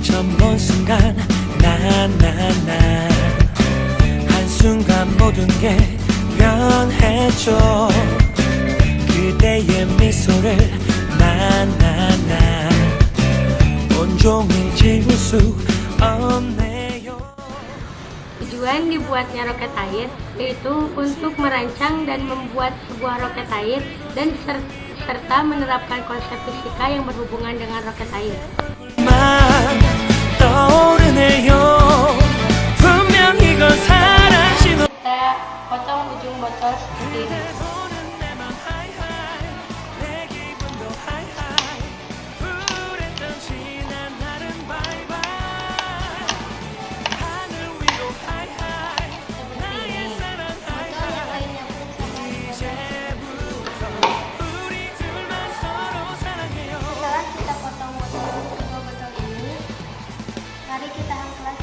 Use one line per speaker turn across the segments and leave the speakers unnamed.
처음 본 순간 나나나 한순간 모든 게 변했죠. 그대의 미소를 나나나 온종일 지울 수 없네요.
Tujuan dibuatnya roket air yaitu untuk merancang dan membuat sebuah roket air dan serta menerapkan konsep fisika yang berhubungan dengan roket air. Kita potong ujung botol seperti ini.
Mari kita angkat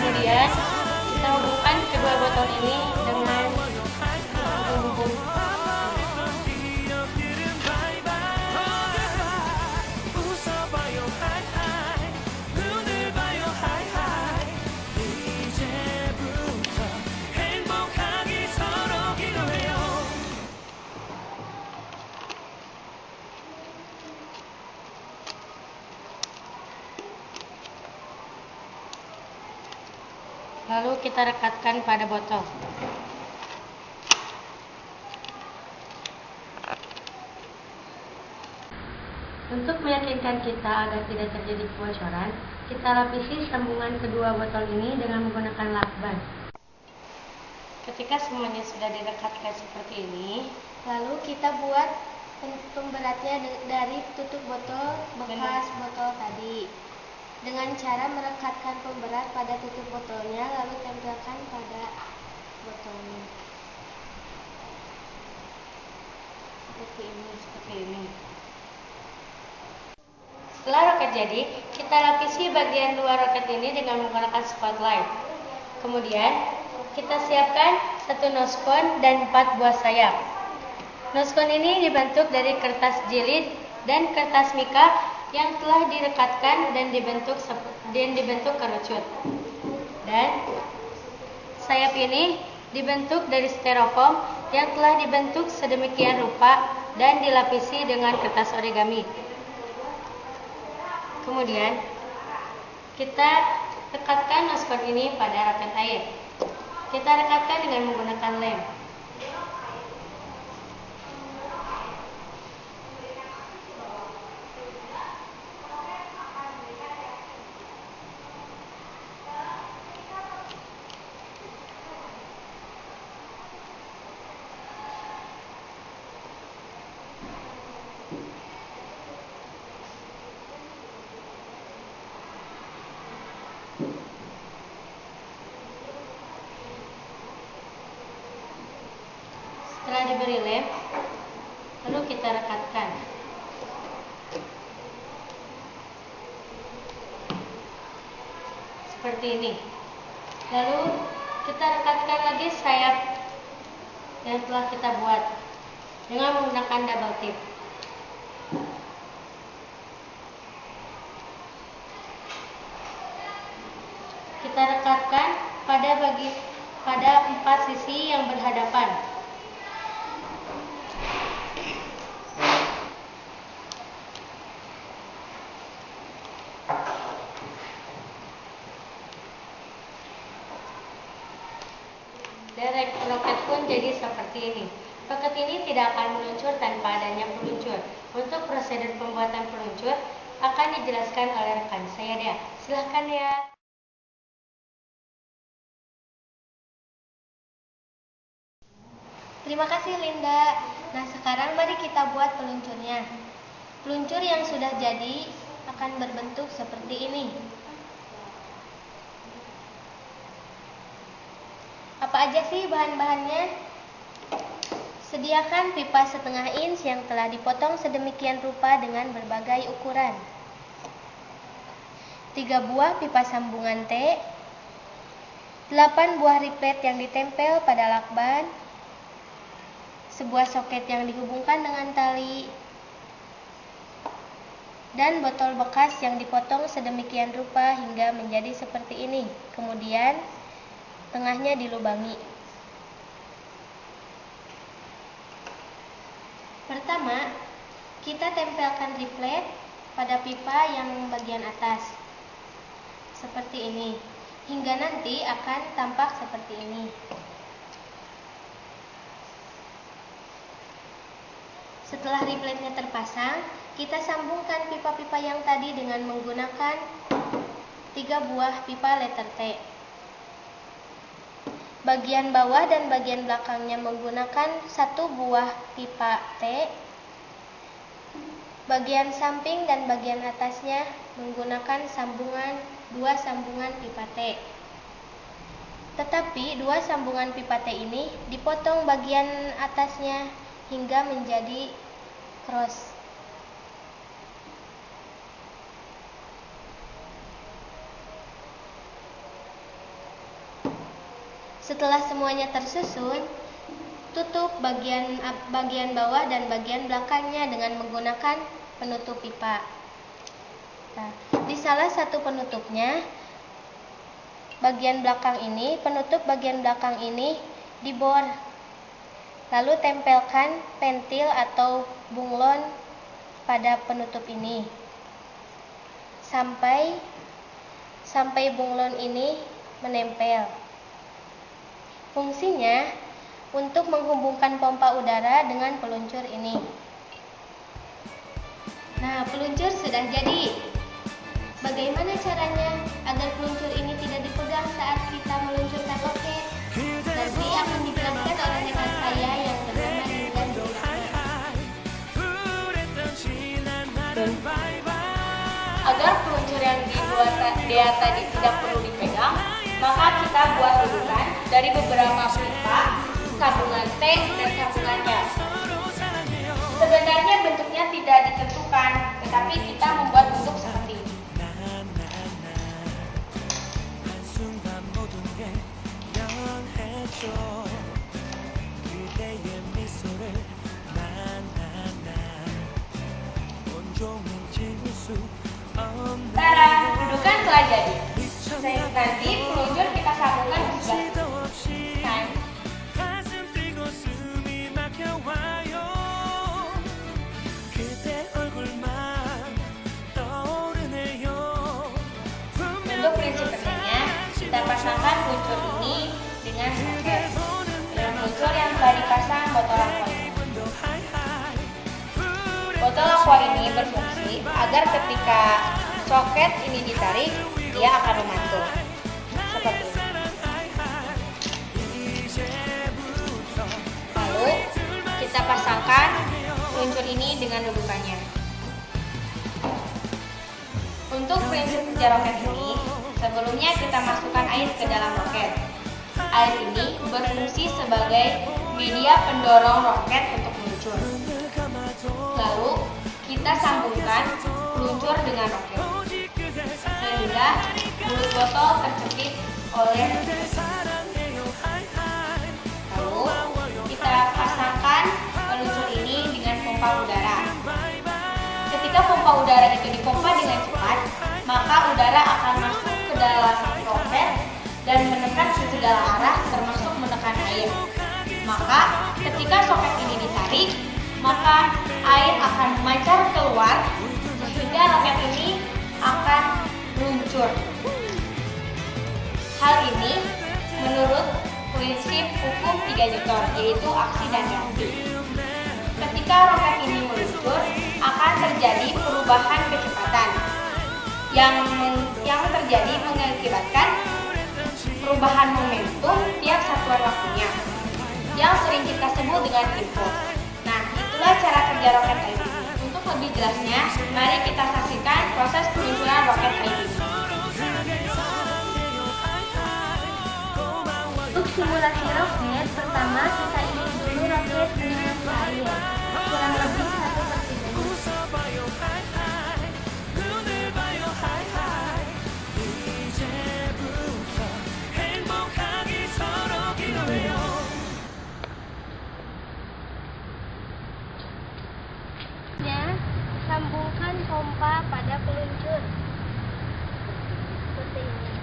Kemudian kita hubungkan kedua botol ini dengan penghubung. Lalu kita rekatkan pada botol. Untuk meyakinkan kita agar tidak terjadi kebocoran, kita lapisi sambungan kedua botol ini dengan menggunakan lakban. Ketika semuanya sudah direkatkan seperti ini,
lalu kita buat pemberatnya dari tutup botol bekas botol tadi. Dengan cara merekatkan pemberat pada tutup botolnya, lalu tempelkan pada botolnya.
seperti ini. Setelah roket jadi, kita lapisi bagian luar roket ini dengan menggunakan spotlight. Kemudian, kita siapkan satu noskon dan 4 buah sayap. Noskon ini dibentuk dari kertas jilid dan kertas mika yang telah direkatkan dan dibentuk kerucut. Dan sayap ini dibentuk dari styrofoam yang telah dibentuk sedemikian rupa dan dilapisi dengan kertas origami. Kemudian kita rekatkan noskon ini pada roket air. Kita rekatkan dengan menggunakan lem. Setelah diberi lem, lalu kita rekatkan. Seperti ini. Lalu kita rekatkan lagi sayap yang telah kita buat dengan menggunakan double tip. kita rekatkan pada 4 sisi yang berhadapan. Dan roket pun jadi seperti ini. Roket ini tidak akan meluncur tanpa adanya peluncur. Untuk prosedur pembuatan peluncur akan dijelaskan oleh rekan saya, Dea. Silahkan, Dea.
Terima kasih Linda. Nah, sekarang mari kita buat peluncurnya. Peluncur yang sudah jadi akan berbentuk seperti ini. Apa aja sih bahan-bahannya? Sediakan pipa setengah inch yang telah dipotong sedemikian rupa dengan berbagai ukuran. 3 buah pipa sambungan T, 8 buah riplet yang ditempel pada lakban, sebuah soket yang dihubungkan dengan tali, dan botol bekas yang dipotong sedemikian rupa hingga menjadi seperti ini. Kemudian tengahnya dilubangi. Pertama, kita tempelkan riplet pada pipa yang bagian atas seperti ini, hingga nanti akan tampak seperti ini. Setelah ripletnya terpasang, kita sambungkan pipa-pipa yang tadi dengan menggunakan 3 buah pipa letter T. Bagian bawah dan bagian belakangnya menggunakan 1 buah pipa T. Bagian samping dan bagian atasnya menggunakan 2 sambungan pipa T. Tetapi 2 sambungan pipa T ini dipotong bagian atasnya hingga menjadi cross. Setelah semuanya tersusun, tutup bagian bawah dan bagian belakangnya dengan menggunakan penutup pipa. Nah, di salah satu penutupnya, penutup bagian belakang ini dibor. Lalu tempelkan pentil atau bunglon pada penutup ini sampai bunglon ini menempel. Fungsinya untuk menghubungkan pompa udara dengan peluncur ini. Nah, peluncur sudah jadi. Bagaimana caranya agar peluncur ini tidak dipegang saat kita meluncurkan roket? Nanti akan dijelaskan oleh rekan saya yang bernama Linda Juliana.
Agar peluncur yang dibuat Dea tadi tidak perlu dipegang, maka kita buat urutan dari beberapa pipa, sambungan T dan sambungan L. Sebenarnya bentuknya tidak ditentukan, tetapi kita membuat bentuk seperti ini. Tara, dudukan telah jadi. Nanti peluncur kita sambungkan ke sebelah kanan. Untuk prinsip kerjanya, kita pasangkan peluncur ini dengan soket. Dengan peluncur yang telah dipasang botol aqua ini. Botol aqua ini berfungsi agar ketika soket ini ditarik, dia akan memantul seperti ini. Lalu kita pasangkan peluncur ini dengan dudukannya. Untuk prinsip kerja roket ini, sebelumnya kita masukkan air ke dalam roket. Air ini berfungsi sebagai media pendorong roket untuk meluncur. Lalu kita sambungkan peluncur dengan roket sehingga mulut botol terjepit oleh. Lalu kita pasangkan peluncur ini dengan pompa udara. Ketika pompa udara itu dipompa dengan cepat, maka udara akan masuk ke dalam roket dan menekan ke segala arah termasuk menekan air. Maka ketika soket ini ditarik, maka air akan memancar keluar sehingga roket ini akan meluncur. Hal ini menurut prinsip hukum 3 Newton, yaitu aksi dan reaksi. Ketika roket ini meluncur, akan terjadi perubahan kecepatan yang terjadi mengakibatkan perubahan momentum tiap satuan waktunya, yang sering kita sebut dengan impuls. Nah, itulah cara kerja roket air ini. Untuk lebih jelasnya, mari kita saksikan proses peluncuran roket air ini.
Untuk simulasi roket, pertama kita isi dulu roket dengan air, kurang lebih 1/3. Sambungkan pompa pada peluncur seperti ini.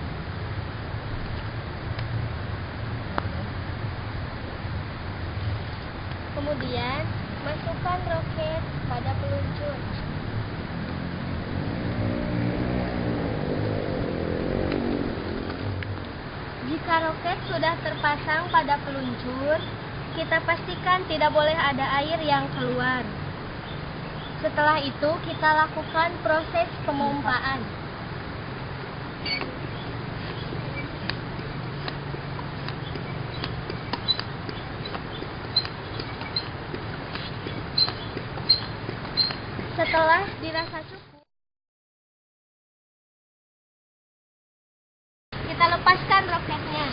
Kemudian masukkan roket pada peluncur. Jika roket sudah terpasang pada peluncur, kita pastikan tidak boleh ada air yang keluar. Setelah itu, kita lakukan proses pemompaan. Setelah dirasa cukup, kita lepaskan roketnya.